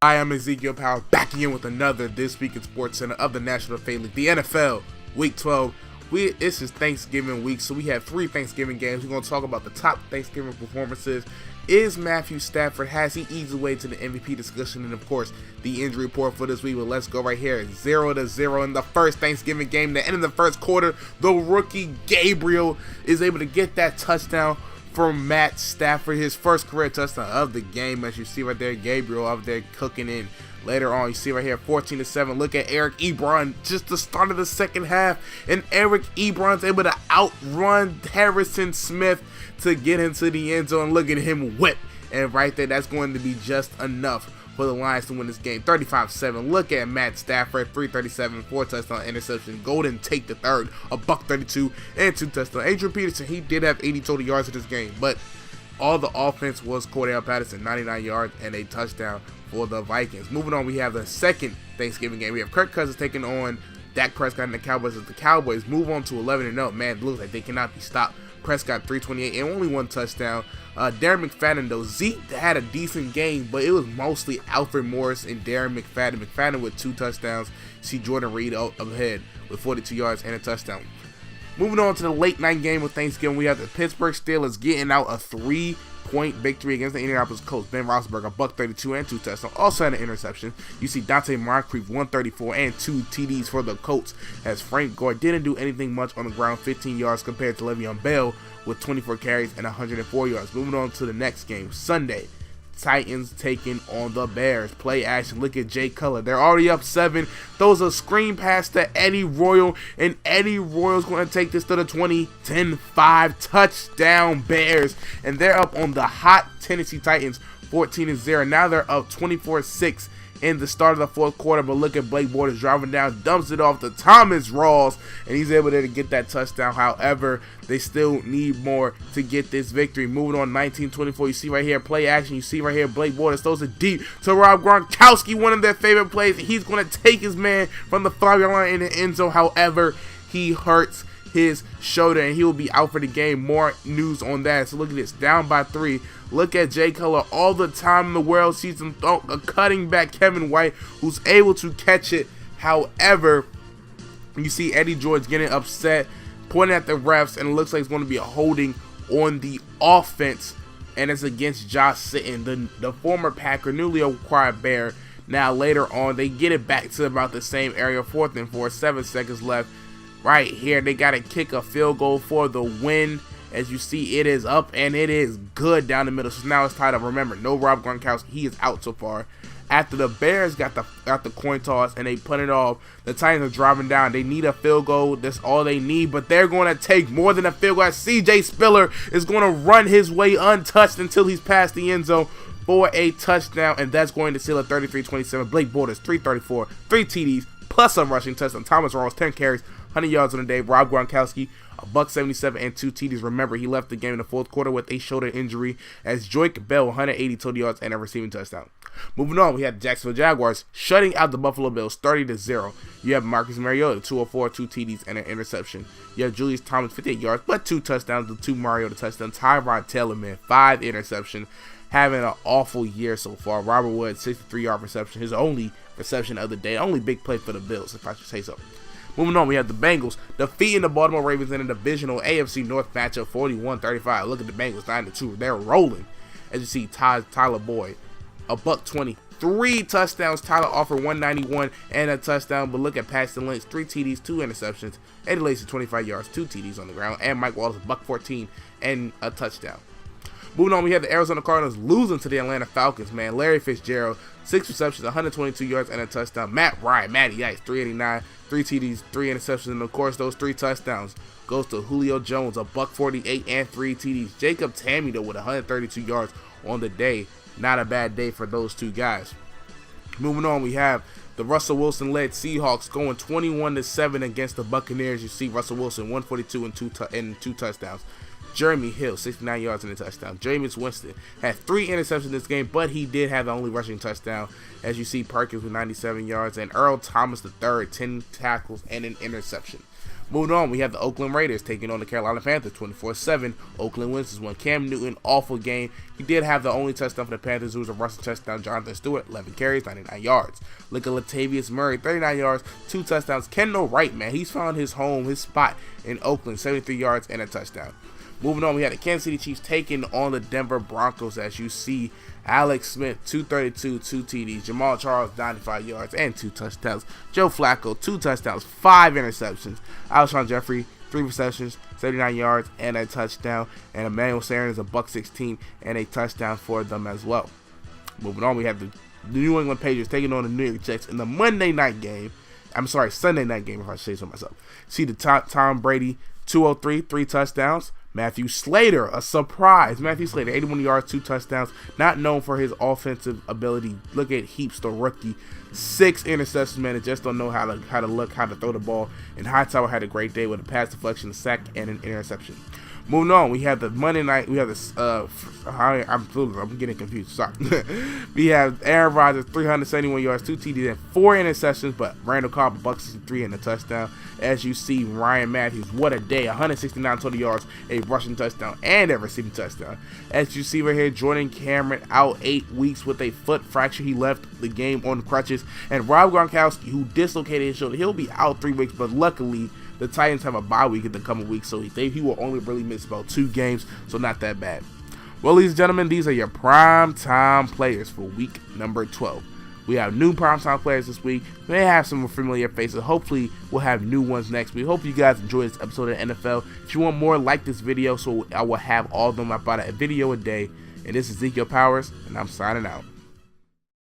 I am Ezekiel Power, back again with another This Week in Sportscenter of the National Football League, the NFL, Week 12. This is Thanksgiving week, so we have 3 Thanksgiving games. We're going to talk about the top Thanksgiving performances. Is Matthew Stafford, has he eased the way to the MVP discussion? And, of course, the injury report for this week. But let's go right here. 0-0 in the first Thanksgiving game. The end of the first quarter, the rookie Gabriel is able to get that touchdown from Matt Stafford, his first career touchdown of the game. As you see right there, Gabriel up there cooking in. Later on, you see right here, 14-7. Look at Eric Ebron, just the start of the second half, and Eric Ebron's able to outrun Harrison Smith to get into the end zone. Look at him whip, and right there, that's going to be just enough for the Lions to win this game. 35-7. Look at Matt Stafford, 337, 4 touchdown interception. Golden Tate the third, $132 and 2 touchdowns. Adrian Peterson, he did have 80 total yards in this game, but all the offense was Cordell Patterson, 99 yards and a touchdown for the Vikings. Moving on, we have the second Thanksgiving game. We have Kirk Cousins taking on Dak Prescott and the Cowboys as the Cowboys move on to 11-0. Man, it looks like they cannot be stopped. Prescott 328 and only 1 touchdown. Darren McFadden though, Zeke had a decent game, but it was mostly Alfred Morris and Darren McFadden. McFadden with 2 touchdowns. See Jordan Reed ahead with 42 yards and a touchdown. Moving on to the late night game of Thanksgiving, we have the Pittsburgh Steelers getting out a 3-point victory against the Indianapolis Colts. Ben Roethlisberger, $132 and 2 touchdowns. Also had an interception. You see Dante Moncrief, 134 and 2 TDs for the Colts, as Frank Gore didn't do anything much on the ground, 15 yards compared to Le'Veon Bell with 24 carries and 104 yards. Moving on to the next game, Sunday. Titans taking on the Bears. Play action. Look at Jay Cutler. They're already up 7. Throws a screen pass to Eddie Royal, and Eddie Royal's going to take this to the 20. 10-5 touchdown Bears, and they're up on the hot Tennessee Titans, 14-0. Now they're up 24-6 in the start of the fourth quarter. But look at Blake Bortles driving down, dumps it off to Thomas Rawls, and he's able to get that touchdown. However, they still need more to get this victory. Moving on, 19-24. You see right here, play action. You see right here, Blake Bortles throws it deep to Rob Gronkowski, one of their favorite plays. He's going to take his man from the 5-yard line in the end zone. However, he hurts his shoulder, and he will be out for the game. More news on that. So look at this, down by 3. Look at Jay Cutler, all the time in the world, sees him throw a cutting back Kevin White, who's able to catch it. However, you see Eddie George getting upset, pointing at the refs, and it looks like it's going to be a holding on the offense, and it's against Josh Sitton, the former Packer, newly acquired Bear. Now later on, they get it back to about the same area, 4th and 4, 7 seconds left. Right here, they got to kick a field goal for the win. As you see, it is up, and it is good down the middle. So now it's tied up. Remember, no Rob Gronkowski. He is out so far. After the Bears got the coin toss and they put it off, the Titans are driving down. They need a field goal. That's all they need, but they're going to take more than a field goal. CJ Spiller is going to run his way untouched until he's past the end zone for a touchdown, and that's going to seal a 33-27. Blake Bortles, 334, 3 TDs, plus a rushing touchdown. Thomas Rawls, 10 carries, 100 yards on the day. Rob Gronkowski, $177 and 2 TDs. Remember, he left the game in the fourth quarter with a shoulder injury, as Joique Bell, 180 total yards and a receiving touchdown. Moving on, we have the Jacksonville Jaguars shutting out the Buffalo Bills, 30-0. You have Marcus Mariota, 204, 2 TDs and an interception. You have Julius Thomas, 58 yards, but 2 touchdowns, the 2 Mariota touchdowns. Tyrod Taylor, man, 5 interceptions, having an awful year so far. Robert Wood, 63-yard reception, his only reception of the day, only big play for the Bills, if I should say so. Moving on, we have the Bengals defeating the Baltimore Ravens in a divisional AFC North matchup, 41-35. Look at the Bengals, 9-2. They're rolling. As you see, Tyler Boyd, $120, 3 touchdowns. Tyler offered 191 and a touchdown. But look at Paxton Lynch, 3 TDs, 2 interceptions. Eddie Lacy, 25 yards, 2 TDs on the ground. And Mike Wallace, $114 and a touchdown. Moving on, we have the Arizona Cardinals losing to the Atlanta Falcons, man. Larry Fitzgerald, 6 receptions, 122 yards, and a touchdown. Matty Ice, 389, 3 TDs, 3 interceptions, and of course, those 3 touchdowns goes to Julio Jones, $148 and 3 TDs. Jacob Tamme, though, with 132 yards on the day. Not a bad day for those 2 guys. Moving on, we have the Russell Wilson-led Seahawks going 21-7 against the Buccaneers. You see Russell Wilson, 142 and 2 touchdowns. Jeremy Hill, 69 yards and a touchdown. Jameis Winston had 3 interceptions in this game, but he did have the only rushing touchdown. As you see, Perkins with 97 yards, and Earl Thomas III, 10 tackles and an interception. Moving on, we have the Oakland Raiders taking on the Carolina Panthers 24-7. Oakland wins this one. Cam Newton, awful game. He did have the only touchdown for the Panthers. It was a rushing touchdown. Jonathan Stewart, 11 carries, 99 yards. Look at Latavius Murray, 39 yards, 2 touchdowns. Kendall Wright, man, he's found his home, his spot in Oakland, 73 yards and a touchdown. Moving on, we had the Kansas City Chiefs taking on the Denver Broncos. As you see, Alex Smith, 232, 2 TDs. Jamal Charles, 95 yards and 2 touchdowns. Joe Flacco, 2 touchdowns, 5 interceptions. Alshon Jeffrey, 3 receptions, 79 yards and a touchdown. And Emmanuel Sanders, $116 and a touchdown for them as well. Moving on, we have the New England Patriots taking on the New York Jets in the Sunday night game, if I say so myself. See the Tom Brady, 203, 3 touchdowns. Matthew Slater, a surprise. Matthew Slater, 81 yards, 2 touchdowns. Not known for his offensive ability. Look at Heaps, the rookie. 6 interceptions, man. They just don't know how to throw the ball. And Hightower had a great day with a pass deflection, a sack, and an interception. Moving on, we have the Monday night. We have this. I'm getting confused. Sorry. We have Aaron Rodgers, 371 yards, 2 TDs, and 4 interceptions. But Randall Cobb, $163 and a touchdown. As you see, Ryan Matthews, what a day! 169 total yards, a rushing touchdown, and a receiving touchdown. As you see right here, Jordan Cameron out 8 weeks with a foot fracture. He left the game on crutches. And Rob Gronkowski, who dislocated his shoulder, he'll be out 3 weeks. But luckily, the Titans have a bye week in the coming weeks, so he will only really miss about 2 games, so not that bad. Well, ladies and gentlemen, these are your prime time players for week number 12. We have new prime time players this week. We may have some familiar faces. Hopefully, we'll have new ones next week. Hope you guys enjoyed this episode of the NFL. If you want more, like this video, so I will have all of them about a video a day. And this is Ezekiel Powers, and I'm signing out.